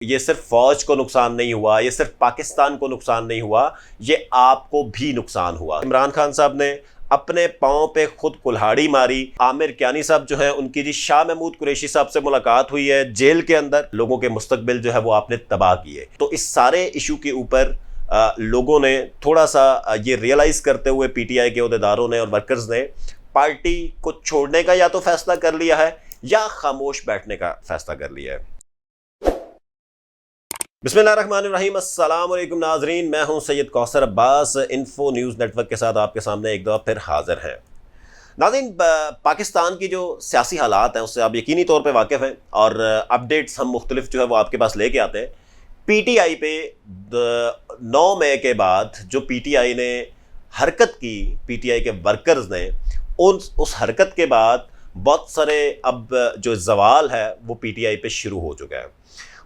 ये सिर्फ फौज को नुकसान नहीं हुआ, ये सिर्फ पाकिस्तान को नुकसान नहीं हुआ, ये आपको भी नुकसान हुआ। इमरान खान साहब ने अपने पांव पे खुद कुल्हाड़ी मारी। आमिर कियानी साहब जो है, उनकी जी शाह महमूद कुरैशी साहब से मुलाकात हुई है जेल के अंदर। लोगों के मुस्तकबिल जो है वो आपने तबाह किए। तो इस सारे इशू के ऊपर लोगों ने थोड़ा सा ये रियलाइज करते हुए पीटीआई के अहदेदारों ने और वर्कर्स ने पार्टी को छोड़ने का या तो फैसला कर लिया है या खामोश बैठने का फैसला कर लिया है। बिस्मिल्लाहिर्रहमानिर्रहीम, अस्सलाम वालेकुम नाजरीन, मैं हूं Syed Kausar Abbas. Info news network के साथ आपके सामने एक दफ़ा फिर हाजिर हैं। नाज़रीन, पाकिस्तान की जो सियासी हालात हैं उससे आप यकीनी तौर पे वाकिफ़ हैं और अपडेट्स हम मुख्तलिफ जो है वो आपके पास लेके आते हैं। पीटीआई पे 9 मई के बाद जो पीटीआई ने हरकत की, पीटीआई के वर्कर्स ने उस हरकत के बाद बहुत सारे अब जो सवाल है वो पीटीआई पे शुरू हो चुका है।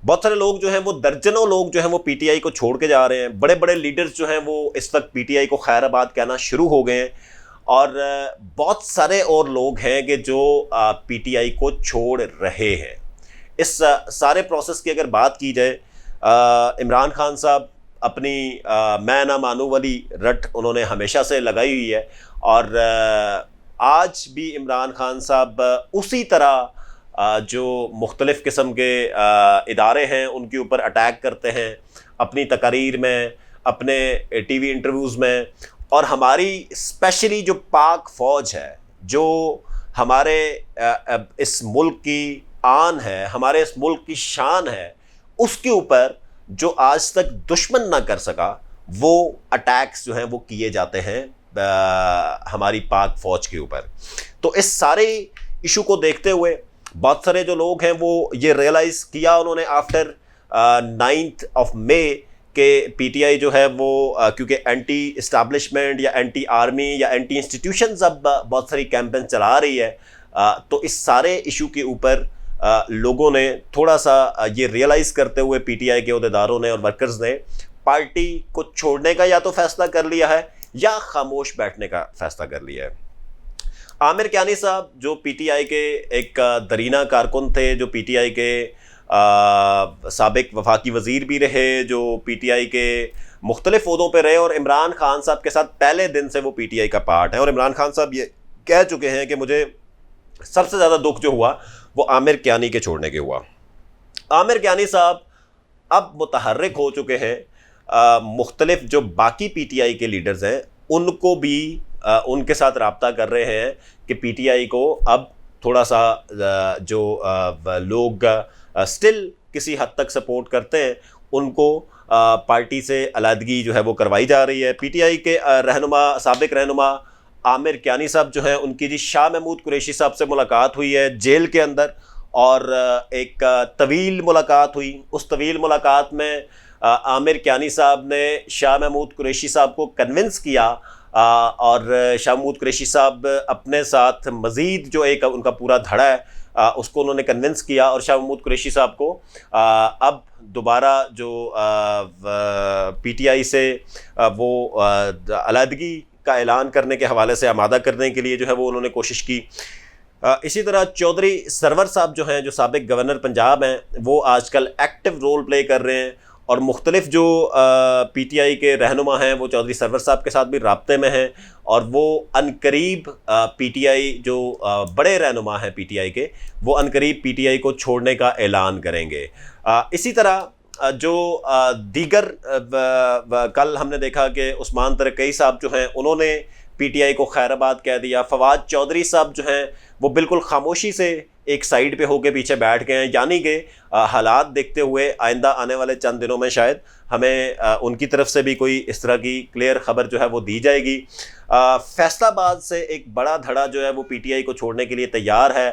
बहुत सारे लोग जो हैं वो दर्जनों लोग जो हैं वो पीटीआई को छोड़ के जा रहे हैं। बड़े बड़े लीडर्स जो हैं वो इस वक्त पीटीआई को खैराबाद कहना शुरू हो गए हैं और बहुत सारे और लोग हैं कि जो पीटीआई को छोड़ रहे हैं। इस सारे प्रोसेस की अगर बात की जाए, इमरान खान साहब अपनी मैं ना मानू वाली रट उन्होंने हमेशा से लगाई हुई है और आज भी इमरान खान साहब उसी तरह जो मुख्तलिफ़ किस्म के इदारे हैं उनके ऊपर अटैक करते हैं अपनी तकारीर में, अपने टीवी इंटरव्यूज़ में। और हमारी स्पेशली जो पाक फ़ौज है, जो हमारे इस मुल्क की आन है, हमारे इस मुल्क की शान है, उसके ऊपर जो आज तक दुश्मन ना कर सका वो अटैक्स जो हैं वो किए जाते हैं हमारी पाक फ़ौज के ऊपर। तो इस सारे इशू को देखते हुए बहुत सारे जो लोग हैं वो ये रियलाइज़ किया उन्होंने आफ्टर 9 मई के पीटीआई जो है वो क्योंकि एंटी इस्टेब्लिशमेंट या एंटी आर्मी या एंटी इंस्टीट्यूशंस अब बहुत सारी कैंपेन चला रही है। तो इस सारे इशू के ऊपर लोगों ने थोड़ा सा ये रियलाइज़ करते हुए पीटीआई के अहदेदारों ने और वर्कर्स ने पार्टी को छोड़ने का या तो फैसला कर लिया है या खामोश बैठने का फैसला कर लिया है। आमिर कियानी साहब जो पीटीआई के एक दरीना कारकुन थे, जो पीटीआई के साबिक वफाकी वज़ीर भी रहे, जो पीटीआई के मुख्तलिफ ओहदों पे रहे और इमरान खान साहब के साथ पहले दिन से वो पीटीआई का पार्ट है। और इमरान खान साहब ये कह चुके हैं कि मुझे सबसे ज़्यादा दुख जो हुआ वो आमिर कियानी के छोड़ने के हुआ। आमिर कियानी साहब अब मुतहर्रिक हो चुके हैं। मुख्तलिफ जो बाकी पीटीआई के लीडर्स हैं उनको भी उनके साथ रब्ता कर रहे हैं कि पीटीआई को अब थोड़ा सा जो लोग स्टिल किसी हद तक सपोर्ट करते हैं उनको पार्टी से अलहदगी जो है वो करवाई जा रही है। पीटीआई के साबिक रहनुमा आमिर कियानी साहब जो हैं, उनकी जी शाह महमूद कुरैशी साहब से मुलाकात हुई है जेल के अंदर और एक तवील मुलाकात हुई। उस तवील मुलाकात में आमिर कियानी साहब ने शाह महमूद कुरैशी साहब को कन्विंस किया और शाह महमूद कुरैशी साहब अपने साथ मज़ीद जो एक उनका पूरा धड़ा है उसको उन्होंने कन्विंस किया और शाह महमूद कुरैशी साहब को अब दोबारा जो पीटीआई से वो अलहदगी का ऐलान करने के हवाले से आमादा करने के लिए जो है वो उन्होंने कोशिश की। इसी तरह चौधरी सरवर साहब जो हैं, जो साबिक गवर्नर पंजाब हैं, वो आजकल एक्टिव रोल प्ले कर रहे हैं और मुख्तलिफ जो पीटीआई के रहनुमा हैं वो चौधरी सरवर साहब के साथ भी राब्ते में हैं और वो अनकरीब पीटीआई जो बड़े रहनुमा हैं पीटीआई के, वो अनकरीब पीटीआई को छोड़ने का ऐलान करेंगे। इसी तरह जो दीगर कल हमने देखा कि उस्मान तरकई साहब जो हैं उन्होंने पीटीआई को खैराबाद कह दिया। फवाद चौधरी साहब जो हैं वो बिल्कुल खामोशी से एक साइड पे होके पीछे बैठ गए हैं, यानी कि हालात देखते हुए आइंदा आने वाले चंद दिनों में शायद हमें उनकी तरफ से भी कोई इस तरह की क्लियर ख़बर जो है वो दी जाएगी। फैसलाबाद से एक बड़ा धड़ा जो है वो पीटीआई को छोड़ने के लिए तैयार है।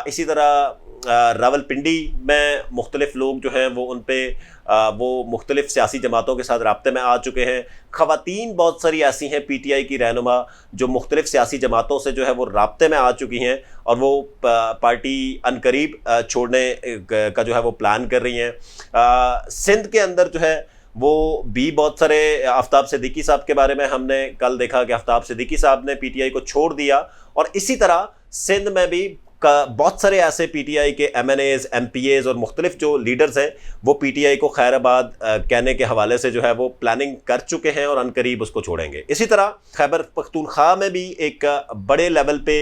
इसी तरह रावलपिंडी में मुख्तलिफ लोग जो हैं वो उन पर वो मुख्तलिफ सियासी जमातों के साथ राब्ते में आ चुके हैं। ख़वातीन बहुत सारी ऐसी हैं पीटीआई की रहनुमा जो मुख्तलिफ सियासी जमातों से जो है वो राब्ते में आ चुकी हैं और वो पार्टी अनकरीब छोड़ने का जो है वो प्लान कर रही हैं। सिंध के अंदर जो है वो भी बहुत सारे, आफ्ताब सिद्दीकी साहब के बारे में हमने कल देखा कि आफ्ताब सिद्दीकी साहब ने पीटीआई को छोड़ दिया और इसी तरह सिंध में भी बहुत सारे ऐसे पीटीआई के एमएनएज, एमपीएज और मुख्तलिफ जो लीडर्स हैं वो पीटीआई को खैराबाद कहने के हवाले से जो है वो प्लानिंग कर चुके हैं और अनकरीब उसको छोड़ेंगे। इसी तरह खैबर पख्तूनख्वा में भी एक बड़े लेवल पे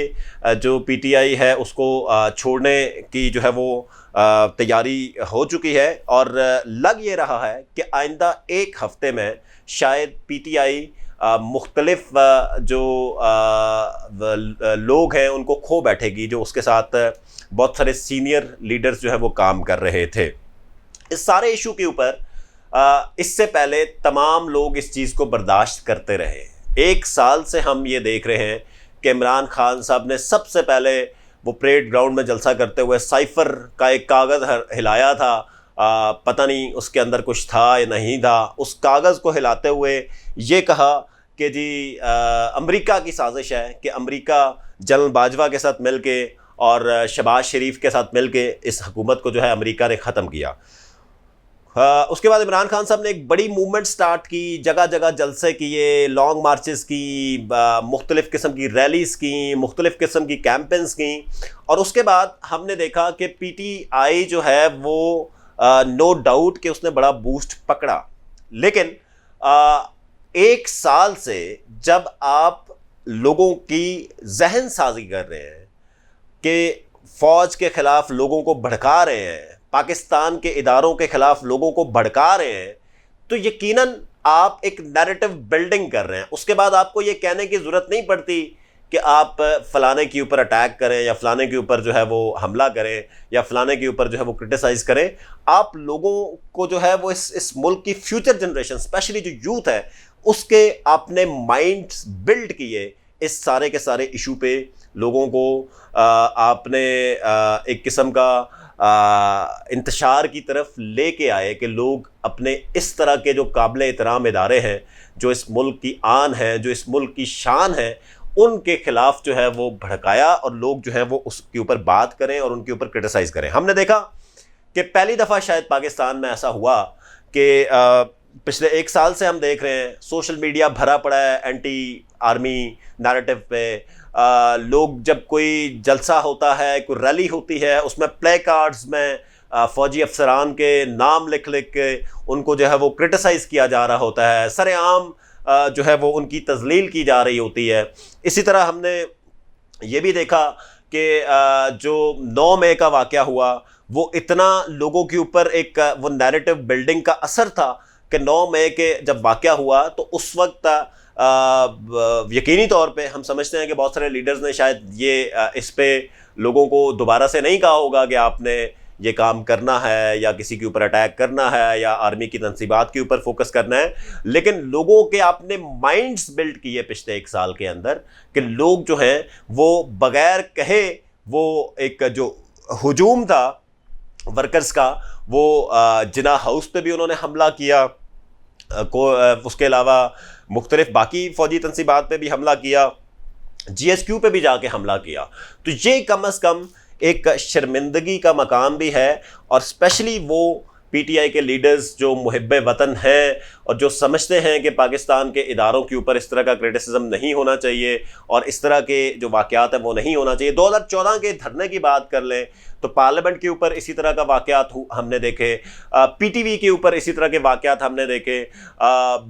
जो पीटीआई है उसको छोड़ने की जो है वो तैयारी हो चुकी है और लग ये रहा है कि आइंदा एक हफ्ते में शायद पीटीआई मुख्तलिफ जो लोग हैं उनको खो बैठेगी, जो उसके साथ बहुत सारे सीनियर लीडर्स जो है वो काम कर रहे थे। इस सारे इशू के ऊपर इससे पहले तमाम लोग इस चीज़ को बर्दाश्त करते रहे। एक साल से हम ये देख रहे हैं कि इमरान खान साहब ने सबसे पहले वो परेड ग्राउंड में जलसा करते हुए साइफ़र का एक कागज़ हिलाया था, पता नहीं उसके अंदर कुछ था या नहीं था। उस कागज़ को हिलाते हुए ये कहा कि जी अमेरिका की साजिश है कि अमेरिका जनरल बाजवा के साथ मिलके और शहबाज शरीफ के साथ मिलके इस हुकूमत को जो है अमेरिका ने ख़त्म किया। उसके बाद इमरान खान साहब ने एक बड़ी मूवमेंट स्टार्ट की, जगह जगह जलसे किए, लॉन्ग मार्चेस की, मुख्तलिफ़ किस्म की रैलीज़ की, मुख्तलिफ़ किस्म की कैंपेन्स की। और उसके बाद हमने देखा कि पीटीआई जो है वो नो डाउट कि उसने बड़ा बूस्ट पकड़ा। लेकिन एक साल से जब आप लोगों की जहन साजी कर रहे हैं कि फ़ौज के ख़िलाफ़ लोगों को भड़का रहे हैं, पाकिस्तान के इदारों के ख़िलाफ़ लोगों को भड़का रहे हैं, तो यकीनन आप एक नैरेटिव बिल्डिंग कर रहे हैं। उसके बाद आपको ये कहने की ज़रूरत नहीं पड़ती कि आप फ़लाने के ऊपर अटैक करें या फ़लाने के ऊपर जो है वो हमला करें या फ़लाने के ऊपर जो है वो क्रिटिसाइज़ करें। आप लोगों को जो है वो इस मुल्क की फ्यूचर जनरेशन, स्पेशली जो यूथ है, उसके आपने माइंड्स बिल्ड किए इस सारे के सारे इशू पे। लोगों को आपने एक किस्म का इंतशार की तरफ लेके आए कि लोग अपने इस तरह के जो काबिल एहतराम इदारे हैं, जो इस मुल्क की आन है, जो इस मुल्क की शान है, उनके ख़िलाफ़ जो है वो भड़काया और लोग जो है वो उसके ऊपर बात करें और उनके ऊपर क्रिटिसाइज़ करें। हमने देखा कि पहली दफ़ा शायद पाकिस्तान में ऐसा हुआ कि पिछले एक साल से हम देख रहे हैं सोशल मीडिया भरा पड़ा है एंटी आर्मी नैरेटिव पे। लोग जब कोई जलसा होता है, कोई रैली होती है, उसमें प्ले कार्ड्स में फ़ौजी अफसरान के नाम लिख लिख के उनको जो है वो क्रिटिसाइज़ किया जा रहा होता है, सरेआम जो है वो उनकी तज़लील की जा रही होती है। इसी तरह हमने ये भी देखा कि जो 9 मई का वाक़या हुआ वो इतना लोगों के ऊपर एक वो नैरेटिव बिल्डिंग का असर था कि 9 मई के जब वाक़या हुआ तो उस वक्त यकीनी तौर पे हम समझते हैं कि बहुत सारे लीडर्स ने शायद ये इस पे लोगों को दोबारा से नहीं कहा होगा कि आपने ये काम करना है या किसी के ऊपर अटैक करना है या आर्मी की तनसीबात के ऊपर फोकस करना है। लेकिन लोगों के आपने माइंड्स बिल्ड किए पिछले एक साल के अंदर कि लोग जो हैं वो बग़ैर कहे वो एक जो हुजूम था वर्कर्स का, वो जिना हाउस पे भी उन्होंने हमला किया, उसके अलावा मुख्तलिफ बाकी फ़ौजी तनसीबात पे भी हमला किया, GSQ पे भी जाके हमला किया। तो ये कम अज़ कम एक शर्मिंदगी का मकाम भी है। और स्पेशली वो पीटीआई के लीडर्स जो मुहिब्बे वतन हैं और जो समझते हैं कि पाकिस्तान के इदारों के ऊपर इस तरह का क्रिटिसिज्म नहीं होना चाहिए और इस तरह के जो वाक़यात हैं वो नहीं होना चाहिए। 2014 के धरने की बात कर लें तो पार्लियामेंट के ऊपर इसी तरह का वाक़यात हमने देखे, PTV के ऊपर इसी तरह के वाक़यात हमने देखे,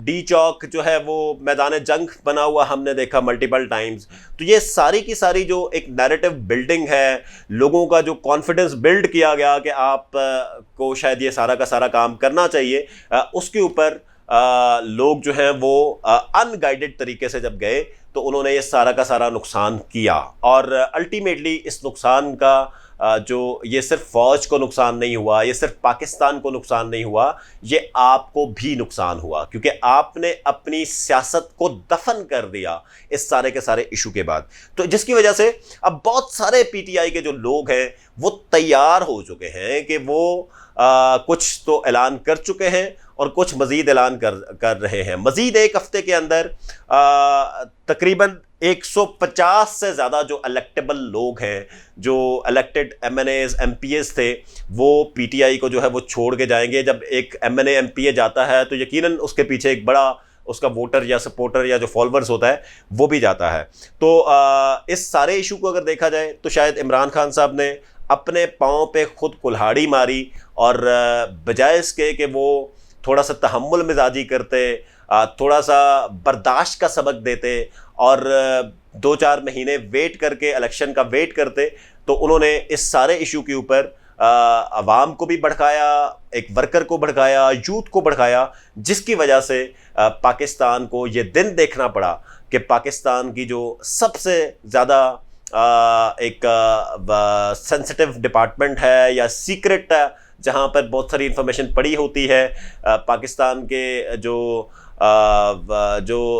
डी चौक जो है वो मैदान जंग बना हुआ हमने देखा मल्टीपल टाइम्स। तो ये सारी की सारी जो एक नैरेटिव बिल्डिंग है, लोगों का जो कॉन्फिडेंस बिल्ड किया गया कि आप को शायद ये सारा का सारा काम करना चाहिए, उसके ऊपर लोग जो हैं वो अनगाइडेड तरीके से जब गए तो उन्होंने ये सारा का सारा नुकसान किया। और अल्टीमेटली इस नुकसान का जो ये सिर्फ फ़ौज को नुकसान नहीं हुआ, ये सिर्फ पाकिस्तान को नुकसान नहीं हुआ, ये आपको भी नुकसान हुआ क्योंकि आपने अपनी सियासत को दफन कर दिया इस सारे के सारे इशू के बाद। तो जिसकी वजह से अब बहुत सारे पीटीआई के जो लोग हैं वो तैयार हो चुके हैं कि वो कुछ तो ऐलान कर चुके हैं और कुछ मज़ीद ऐलान कर रहे हैं। मज़ीद एक हफ़्ते के अंदर तकरीबन 150 से ज़्यादा जो इलेक्टेबल लोग हैं, जो इलेक्टेड MNAs MPAs थे, वो पीटीआई को जो है वो छोड़ के जाएंगे। जब एक MNA MPA जाता है तो यकीनन उसके पीछे एक बड़ा उसका वोटर या सपोर्टर या जो फॉलोअर्स होता है वो भी जाता है। तो इस सारे इशू को अगर देखा जाए तो शायद इमरान खान साहब ने अपने पाँव पे खुद कुल्हाड़ी मारी और बजाय इसके कि वो थोड़ा सा तहम्मुल मिजाजी करते, थोड़ा सा बर्दाश्त का सबक देते और 2-4 महीने वेट करके इलेक्शन का वेट करते, तो उन्होंने इस सारे इशू के ऊपर अवाम को भी भड़काया, एक वर्कर को भड़काया, यूथ को भड़काया, जिसकी वजह से पाकिस्तान को ये दिन देखना पड़ा कि पाकिस्तान की जो सबसे ज़्यादा एक सेंसिटिव डिपार्टमेंट है या सीक्रेट है, जहाँ पर बहुत सारी इंफॉर्मेशन पड़ी होती है, पाकिस्तान के जो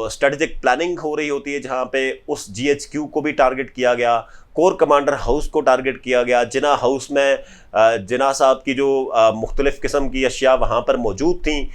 स्ट्रेटेजिक प्लानिंग हो रही होती है, जहाँ पे उस GHQ को भी टारगेट किया गया, कोर कमांडर हाउस को टारगेट किया गया, जिना हाउस में जिना साहब की जो मुख्तलिफ़ किस्म की अशिया वहाँ पर मौजूद थी,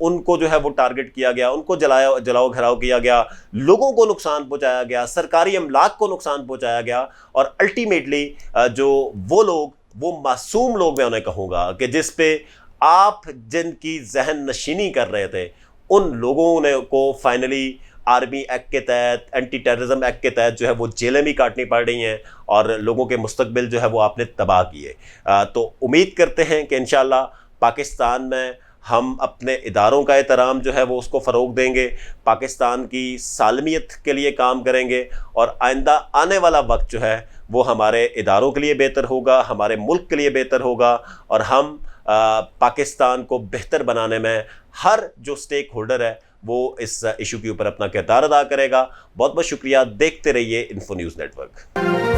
उनको जो है वो टारगेट किया गया, उनको जलाओ घराव किया गया, लोगों को नुकसान पहुँचाया गया, सरकारी अमलाक को नुकसान पहुँचाया गया। और अल्टीमेटली जो वो लोग, वो मासूम लोग मैं उन्हें कहूँगा कि जिस पे आप जिनकी जहन नशीनी कर रहे थे, उन लोगों ने को फाइनली आर्मी एक्ट के तहत, एंटी टेररिज्म एक्ट के तहत जो है वो जेलें भी काटनी पड़ रही हैं और लोगों के मुस्तकबिल जो है वो आपने तबाह किए। तो उम्मीद करते हैं कि इंशाल्लाह पाकिस्तान में हम अपने इदारों का एहतराम जो है वो उसको फ़रोग देंगे, पाकिस्तान की सालमियत के लिए काम करेंगे और आइंदा आने वाला वक्त जो है वो हमारे इदारों के लिए बेहतर होगा, हमारे मुल्क के लिए बेहतर होगा और हम पाकिस्तान को बेहतर बनाने में हर जो स्टेक होल्डर है वो इस इशू के ऊपर अपना किरदार अदा करेगा। बहुत बहुत शुक्रिया। देखते रहिए इन्फो न्यूज़ नेटवर्क।